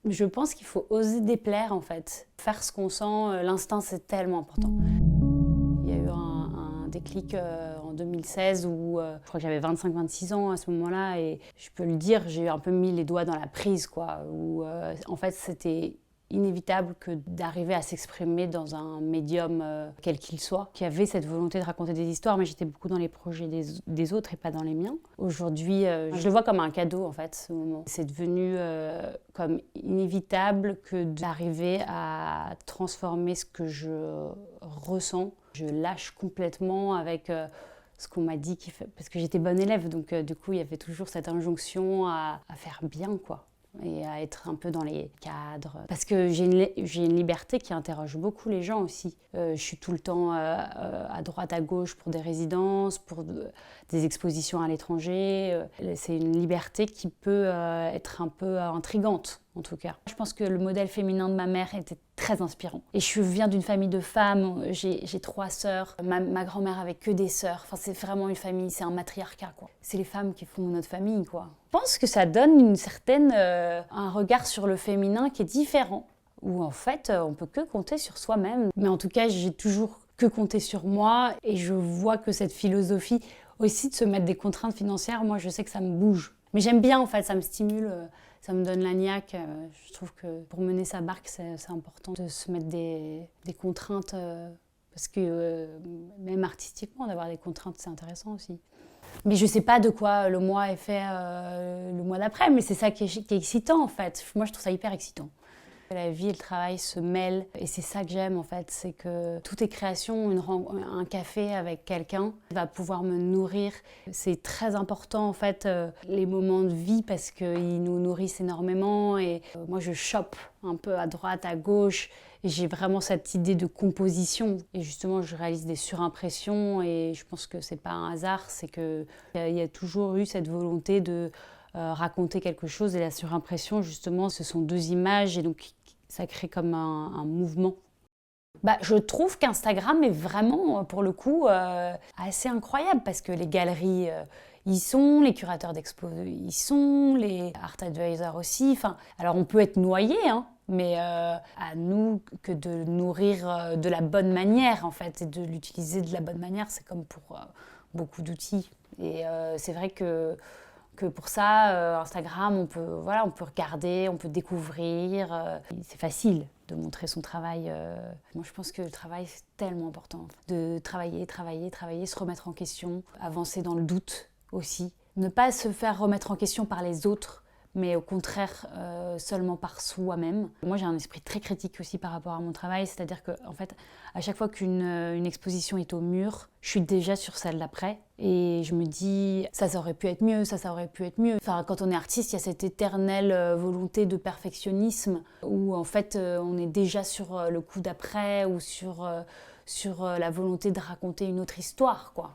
Je pense qu'il faut oser déplaire en fait. Faire ce qu'on sent, l'instinct c'est tellement important. Il y a eu un déclic en 2016 où je crois que j'avais 25-26 ans à ce moment-là et je peux le dire, j'ai un peu mis les doigts dans la prise quoi. Où en fait c'était inévitable que d'arriver à s'exprimer dans un médium quel qu'il soit, qui avait cette volonté de raconter des histoires, mais j'étais beaucoup dans les projets des autres et pas dans les miens. Aujourd'hui, je le vois comme un cadeau en fait, ce moment. C'est devenu comme inévitable que d'arriver à transformer ce que je ressens. Je lâche complètement avec ce qu'on m'a dit, parce que j'étais bonne élève, donc du coup il y avait toujours cette injonction à faire bien quoi. Et à être un peu dans les cadres. Parce que j'ai une liberté qui interroge beaucoup les gens aussi. Je suis tout le temps à droite, à gauche pour des résidences, pour des expositions à l'étranger. C'est une liberté qui peut être un peu intrigante, en tout cas. Je pense que le modèle féminin de ma mère était très inspirant. Et je viens d'une famille de femmes, j'ai 3 sœurs. Ma grand-mère avait que des sœurs. Enfin, c'est vraiment une famille, c'est un matriarcat, quoi. C'est les femmes qui font notre famille, quoi. Je pense que ça donne un regard sur le féminin qui est différent, où en fait, on peut que compter sur soi-même. Mais en tout cas, j'ai toujours que compter sur moi, et je vois que cette philosophie aussi de se mettre des contraintes financières, moi, je sais que ça me bouge. Mais j'aime bien, en fait, ça me stimule. Ça me donne la niaque. Je trouve que pour mener sa barque, c'est important de se mettre des contraintes. Parce que même artistiquement, d'avoir des contraintes, c'est intéressant aussi. Mais je ne sais pas de quoi le mois est fait le mois d'après, mais c'est ça qui est excitant en fait. Moi, je trouve ça hyper excitant. La vie et le travail se mêlent et c'est ça que j'aime en fait, c'est que tout est création, un café avec quelqu'un va pouvoir me nourrir. C'est très important en fait les moments de vie parce qu'ils nous nourrissent énormément et moi je chope un peu à droite, à gauche et j'ai vraiment cette idée de composition et justement je réalise des surimpressions et je pense que c'est pas un hasard, c'est qu'il y a toujours eu cette volonté de raconter quelque chose et la surimpression justement ce sont 2 images et donc ça crée comme un mouvement. Je trouve qu'Instagram est vraiment pour le coup assez incroyable parce que les galeries y sont, les curateurs d'expo y sont, les art advisors aussi. Enfin, alors on peut être noyé, hein, mais à nous que de nourrir de la bonne manière en fait et de l'utiliser de la bonne manière, c'est comme pour beaucoup d'outils. Et c'est vrai que pour ça, Instagram, on peut regarder, on peut découvrir. C'est facile de montrer son travail. Moi, je pense que le travail, c'est tellement important. De travailler, se remettre en question, avancer dans le doute aussi. Ne pas se faire remettre en question par les autres, mais au contraire seulement par soi-même. Moi, j'ai un esprit très critique aussi par rapport à mon travail, c'est-à-dire que, en fait, à chaque fois qu'une exposition est au mur, je suis déjà sur celle d'après et je me dis ça aurait pu être mieux, ça aurait pu être mieux. Enfin, quand on est artiste, il y a cette éternelle volonté de perfectionnisme où en fait on est déjà sur le coup d'après ou sur la volonté de raconter une autre histoire, quoi.